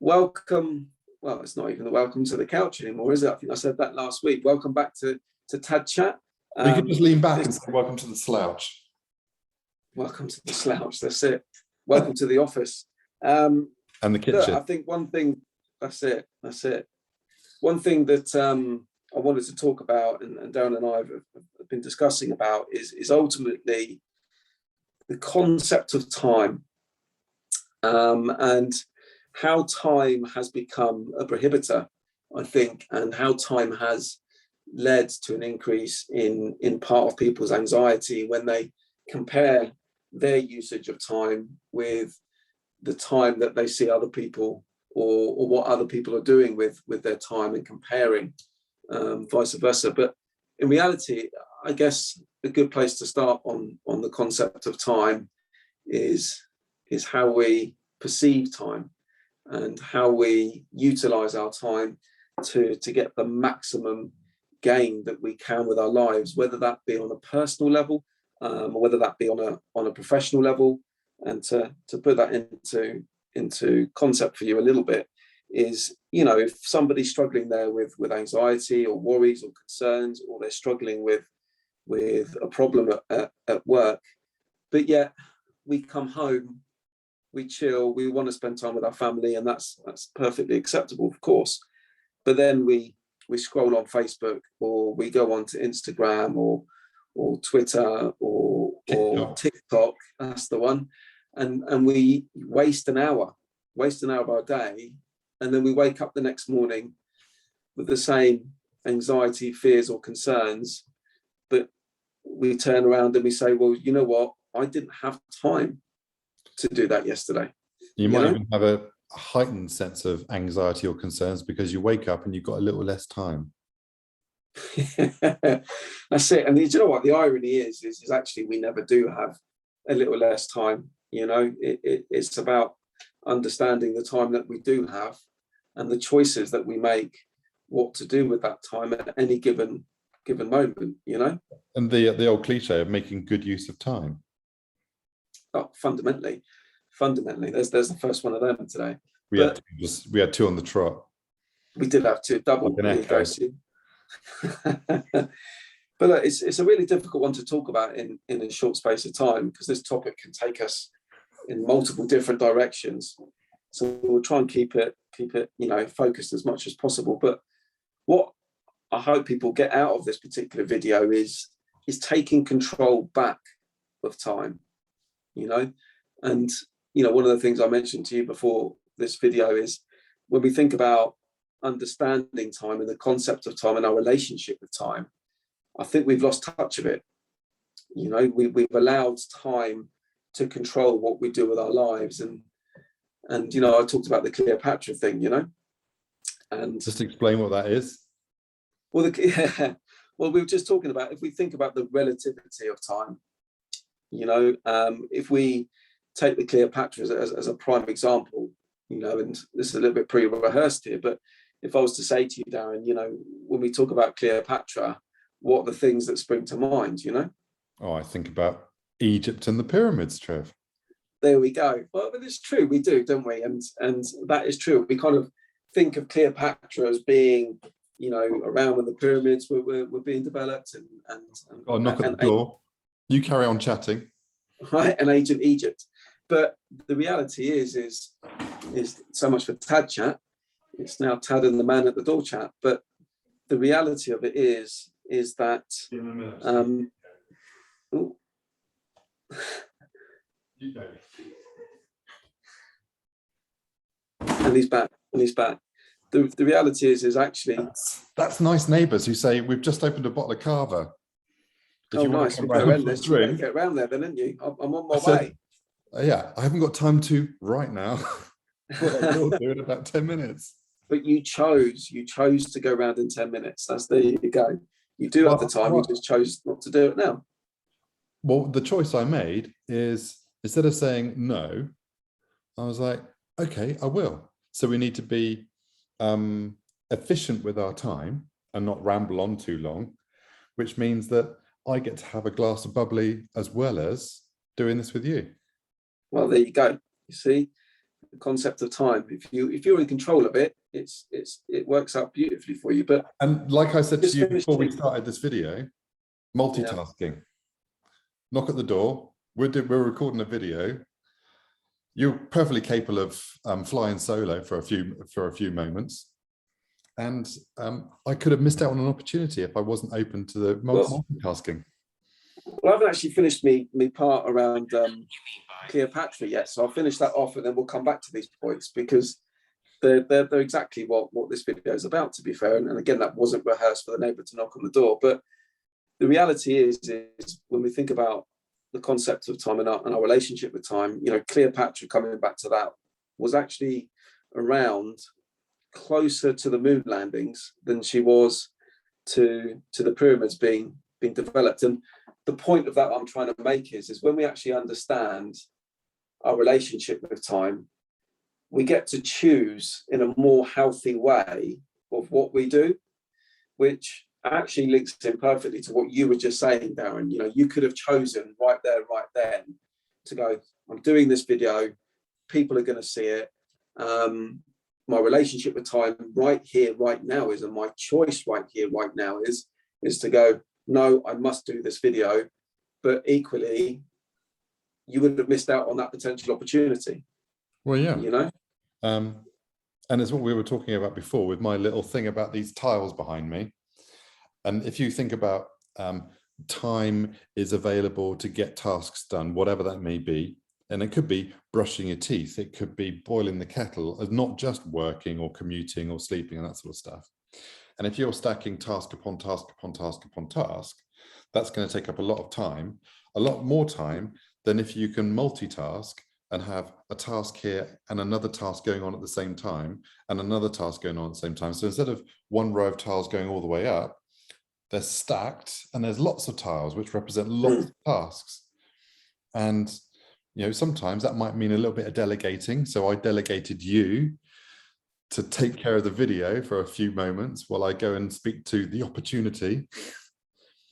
Welcome. Well, it's not even the welcome to the couch anymore, is it? I think I said that last week. Welcome back to Tad Chat. You can just lean back and say, welcome to the slouch. Welcome to the slouch. That's it. Welcome to the office. And the kitchen. Look, I think one thing, that's it. One thing that I wanted to talk about, and Darren and I have been discussing about, is ultimately the concept of time, and how time has become a prohibitor, I think, and how time has led to an increase in part of people's anxiety when they compare their usage of time with the time that they see other people or what other people are doing with their time, and comparing vice versa. But in reality, I guess a good place to start on the concept of time is how we perceive time and how we utilize our time to get the maximum gain that we can with our lives, whether that be on a personal level, or whether that be on a professional level. And to put that into concept for you a little bit is, if somebody's struggling there with anxiety or worries or concerns, or they're struggling with a problem at work, but yet we come home, we chill, we want to spend time with our family, and that's perfectly acceptable, of course. But then we scroll on Facebook, or we go on to Instagram or Twitter or TikTok, that's the one, and we waste an hour of our day, and then we wake up the next morning with the same anxiety, fears or concerns, but we turn around and we say, well, you know what, I didn't have time to do that yesterday. You might even have a heightened sense of anxiety or concerns because you wake up and you've got a little less time. That's it. And you know what the irony is actually we never do have a little less time. It's about understanding the time that we do have and the choices that we make, what to do with that time at any given moment. And the old cliche of making good use of time. Oh, fundamentally, there's the first one of them today. We had two on the trot. We did have two, double. But look, it's a really difficult one to talk about in a short space of time, because this topic can take us in multiple different directions. So we'll try and keep it focused as much as possible. But what I hope people get out of this particular video is taking control back of time. And one of the things I mentioned to you before this video is, when we think about understanding time and the concept of time and our relationship with time, I think we've lost touch of it. We've allowed time to control what we do with our lives, and I talked about the Cleopatra thing, and just explain what that is. Well, well, we were just talking about, if we think about the relativity of time, if we take the Cleopatra as a prime example, and this is a little bit pre-rehearsed here, but if I was to say to you, Darren, when we talk about Cleopatra, what are the things that spring to mind, Oh, I think about Egypt and the pyramids, Trev. There we go. Well, but it's true, we do, don't we? And that is true. We kind of think of Cleopatra as being, around when the pyramids were being developed, and knock at the door. You carry on chatting. Right, and ancient Egypt. But the reality is so much for Tad Chat. It's now Tad and the man at the door chat. But the reality of it is that and he's back. The reality is actually that's nice neighbours who say, we've just opened a bottle of Cava. Nice. We'll get around there then, didn't you? I'm on my way. Yeah, I haven't got time to right now. But I will do in about 10 minutes. But you chose to go around in 10 minutes. There you go. You do have the time, you just chose not to do it now. Well, the choice I made is, instead of saying no, I was like, okay, I will. So we need to be efficient with our time and not ramble on too long, which means that I get to have a glass of bubbly as well as doing this with you. Well, there you go. You see, the concept of time. If you're in control of it, it works out beautifully for you. But And like I said to just you before we finishing, started this video, yeah, multitasking. Knock at the door. We're recording a video. You're perfectly capable of flying solo for a few moments, and I could have missed out on an opportunity if I wasn't open to the multitasking. Well, I haven't actually finished me part around Cleopatra yet, so I'll finish that off, and then we'll come back to these points, because they're exactly what this video is about, to be fair. And again, that wasn't rehearsed for the neighbour to knock on the door. But the reality is when we think about the concept of time and our relationship with time, you know, Cleopatra, coming back to that, was actually around closer to the moon landings than she was to the pyramids being developed. And the point of that I'm trying to make is when we actually understand our relationship with time, we get to choose in a more healthy way of what we do, which actually links in perfectly to what you were just saying, Darren. You know, you could have chosen right there, right then, to go, I'm doing this video, people are going to see it. My relationship with time right here, right now is, and my choice right here, right now is to go, no, I must do this video. But equally, you would have missed out on that potential opportunity. Well, yeah. You know? And it's what we were talking about before with my little thing about these tiles behind me. And if you think about time is available to get tasks done, whatever that may be, and it could be brushing your teeth, it could be boiling the kettle, not just working or commuting or sleeping and that sort of stuff. And if you're stacking task upon task upon task upon task, that's going to take up a lot of time, a lot more time than if you can multitask and have a task here and another task going on at the same time and another task going on at the same time. So instead of one row of tiles going all the way up, they're stacked and there's lots of tiles which represent lots of tasks. And, you know, sometimes that might mean a little bit of delegating. So I delegated you to take care of the video for a few moments while I go and speak to the opportunity.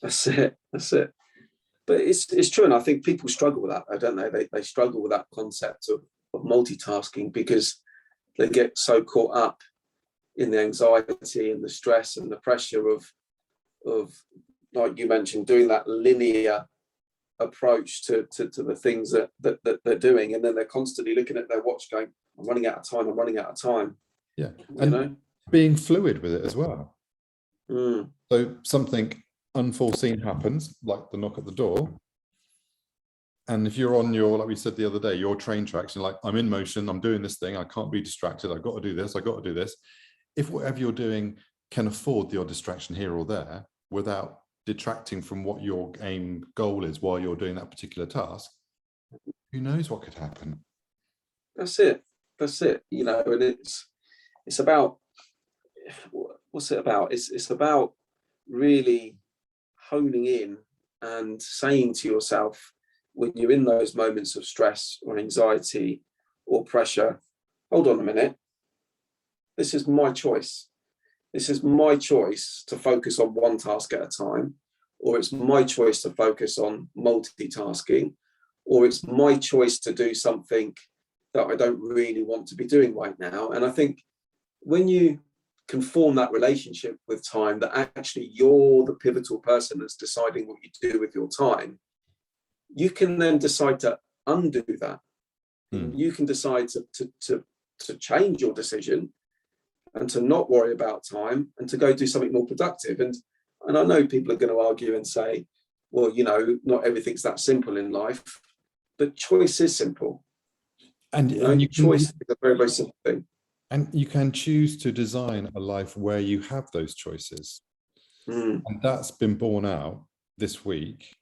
That's it. But it's true, and I think people struggle with that, don't they? They struggle with that concept of multitasking because they get so caught up in the anxiety and the stress and the pressure of like you mentioned, doing that linear approach to the things that they're doing, and then they're constantly looking at their watch going, I'm running out of time. Yeah, and being fluid with it as well. So something unforeseen happens, like the knock at the door, and if you're on your, like we said the other day, your train tracks, and like, I'm in motion, I'm doing this thing, I can't be distracted, I've got to do this, if whatever you're doing can afford your distraction here or there without detracting from what your aim goal is while you're doing that particular task, who knows what could happen. That's it, you know. And it's about, what's it about? It's about really honing in and saying to yourself, when you're in those moments of stress or anxiety or pressure, hold on a minute, this is my choice. This is my choice to focus on one task at a time, or it's my choice to focus on multitasking, or it's my choice to do something that I don't really want to be doing right now. And I think when you can form that relationship with time, that actually you're the pivotal person that's deciding what you do with your time, you can then decide to undo that. You can decide to change your decision and to not worry about time and to go do something more productive. And I know people are going to argue and say, well, you know, not everything's that simple in life, but choice is simple. And choice is a very, very simple thing. And you can choose to design a life where you have those choices. And that's been borne out this week.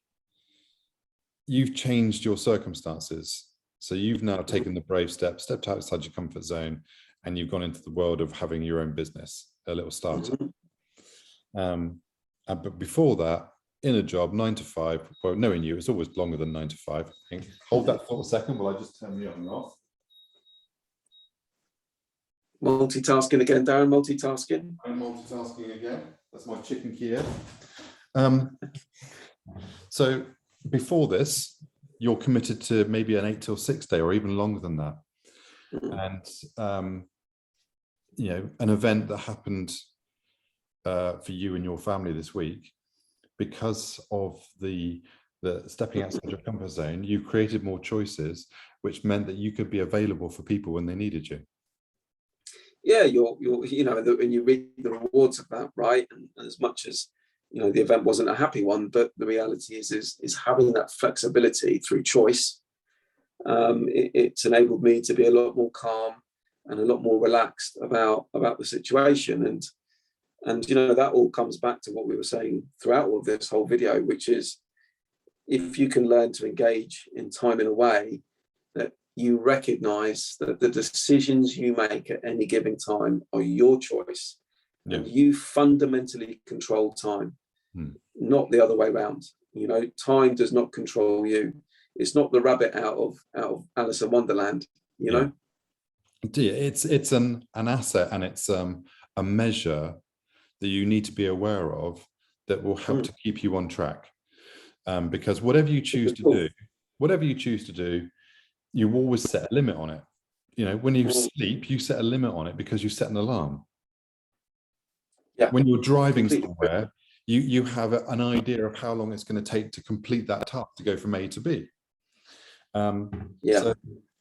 You've changed your circumstances. So you've now taken the brave stepped outside your comfort zone, and you've gone into the world of having your own business, a little startup. But before that, in a job, 9 to 5, well, knowing you, it's always longer than 9 to 5. I think. Hold that thought a second while I just turn the on and off. Multitasking again, Darren, multitasking. I'm multitasking again. That's my chicken Kiev. So before this, you're committed to maybe an 8 till 6 day or even longer than that. And an event that happened for you and your family this week, because of the stepping outside your comfort zone, you created more choices, which meant that you could be available for people when they needed you. Yeah, and you reap the rewards of that, right? And as much as the event wasn't a happy one, but the reality is having that flexibility through choice. It's enabled me to be a lot more calm and a lot more relaxed about the situation, and that all comes back to what we were saying throughout all of this whole video, which is, if you can learn to engage in time in a way that you recognize that the decisions you make at any given time are your choice, and you fundamentally control time, not the other way around. Time does not control you. It's not the rabbit out of Alice in Wonderland. It's an asset, and it's a measure that you need to be aware of that will help to keep you on track. Because whatever you choose to do, you always set a limit on it. When you sleep, you set a limit on it because you set an alarm. Yeah. When you're driving somewhere, you have an idea of how long it's going to take to complete that task, to go from A to B. So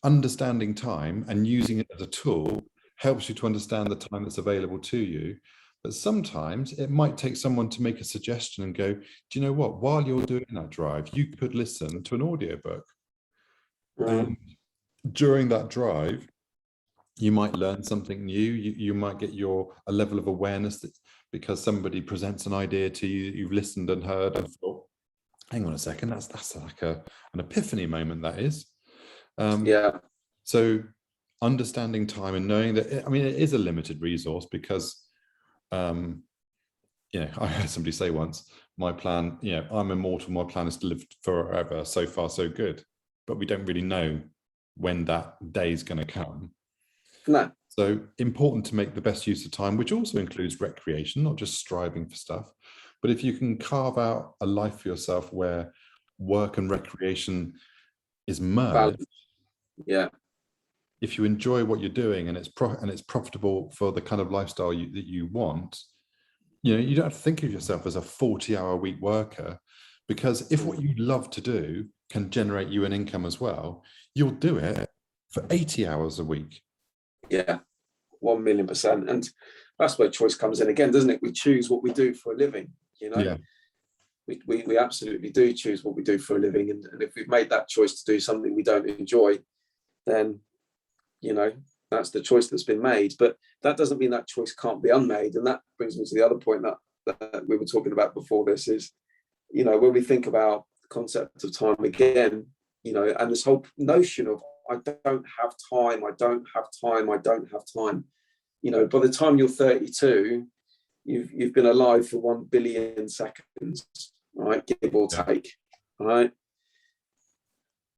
understanding time and using it as a tool helps you to understand the time that's available to you. But sometimes it might take someone to make a suggestion and go, do you know what? While you're doing that drive, you could listen to an audiobook. And during that drive, you might learn something new. You might get a level of awareness that, because somebody presents an idea to you that you've listened and heard and thought, hang on a second, that's like an epiphany moment, that is. So understanding time and knowing that, it is a limited resource, because I heard somebody say once, my plan, I'm immortal, my plan is to live forever. So far, so good. But we don't really know when that day is going to come. No. So important to make the best use of time, which also includes recreation, not just striving for stuff. But if you can carve out a life for yourself where work and recreation is merged, if you enjoy what you're doing and it's profitable for the kind of lifestyle that you want, you don't have to think of yourself as a 40-hour week worker, because if what you love to do can generate you an income as well, you'll do it for 80 hours a week. Yeah, 1,000,000%. And that's where choice comes in again, doesn't it? We choose what we do for a living, We absolutely do choose what we do for a living. And if we've made that choice to do something we don't enjoy, then, that's the choice that's been made. But that doesn't mean that choice can't be unmade. And that brings me to the other point that we were talking about before this is, when we think about the concept of time again, and this whole notion of, I don't have time, I don't have time, I don't have time. By the time you're 32, you've been alive for 1 billion seconds, right? Give or take, right?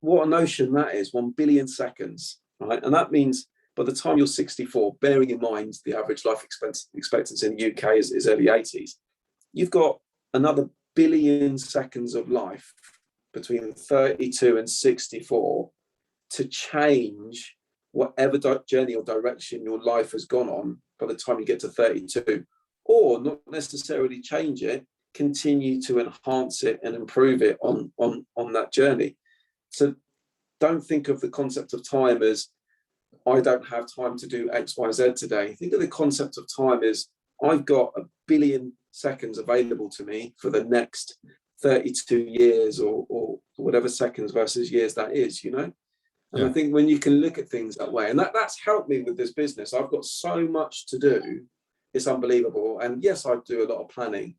What a notion that is, 1 billion seconds, right? And that means by the time you're 64, bearing in mind the average life expectancy in the UK is early 80s, you've got another billion seconds of life between 32 and 64 to change whatever journey or direction your life has gone on by the time you get to 32, or not necessarily change it, continue to enhance it and improve it on that journey. So don't think of the concept of time as, I don't have time to do X, Y, Z today. Think of the concept of time as, I've got 1 billion seconds available to me for the next 32 years or whatever seconds versus years that is, And I think when you can look at things that way, and that's helped me with this business. I've got so much to do. It's unbelievable. And yes, I do a lot of planning,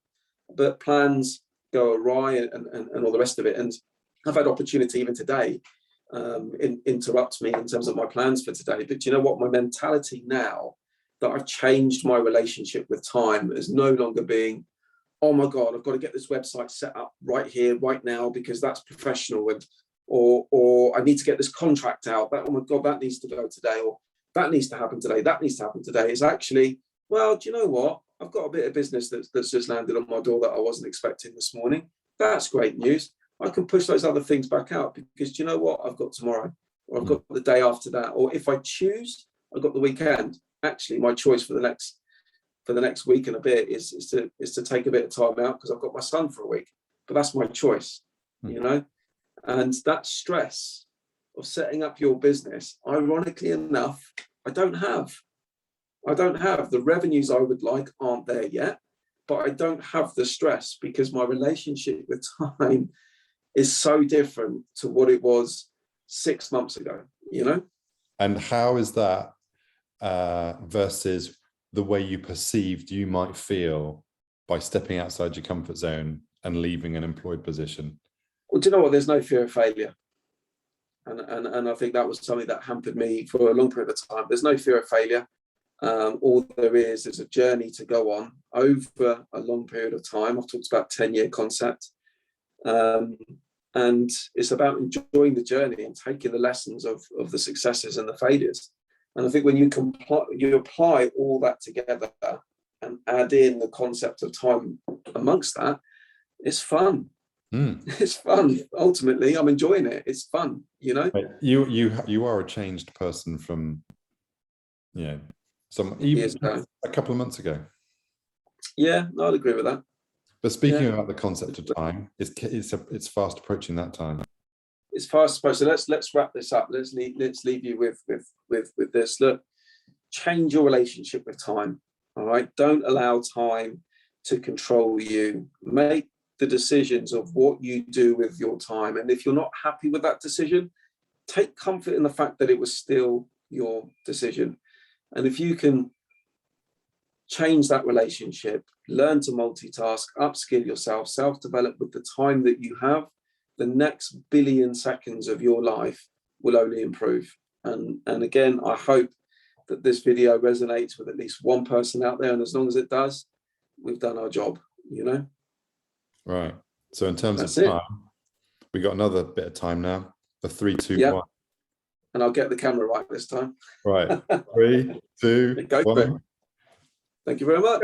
but plans go awry and all the rest of it. And I've had opportunity even today interrupt me in terms of my plans for today. But you know what? My mentality now that I've changed my relationship with time as no longer being, oh my God, I've got to get this website set up right here, right now, because that's professional, or I need to get this contract out. Oh my God, that needs to go today, or that needs to happen today. That needs to happen today. It's actually, well, do you know what? I've got a bit of business that's just landed on my door that I wasn't expecting this morning. That's great news. I can push those other things back out because do you know what? I've got tomorrow. or I've got the day after that, or if I choose, I've got the weekend. Actually, my choice for the next week and a bit is to take a bit of time out because I've got my son for a week. But that's my choice, you know. And that stress of setting up your business, ironically enough, I don't have the revenues I would like aren't there yet, but I don't have the stress because my relationship with time is so different to what it was 6 months ago, you know. And how is that versus the way you perceived you might feel by stepping outside your comfort zone and leaving an employed position? Well, do you know what? There's no fear of failure. And I think that was something that hampered me for a long period of time. There's no fear of failure. All there is a journey to go on over a long period of time. I've talked about 10-year concept. And it's about enjoying the journey and taking the lessons of the successes and the failures. And I think when you apply all that together and add in the concept of time amongst that, it's fun. It's fun. Ultimately, I'm enjoying it. It's fun, you know. You are a changed person from, you know, even a couple of months ago. Yeah, I'd agree with that. But speaking about the concept of time, it's fast approaching that time. It's fast approaching. So let's wrap this up. Let's leave you with this. Look, change your relationship with time. All right. Don't allow time to control you. Make the decisions of what you do with your time. And if you're not happy with that decision, take comfort in the fact that it was still your decision. And if you can change that relationship, learn to multitask, upskill yourself, self-develop with the time that you have, the next billion seconds of your life will only improve. And again, I hope that this video resonates with at least one person out there. And as long as it does, we've done our job, you know? Right. So in terms of time, we got another bit of time now. The 3, 2, 1. And I'll get the camera right this time. Right. 3, 2, 1. Thank you very much.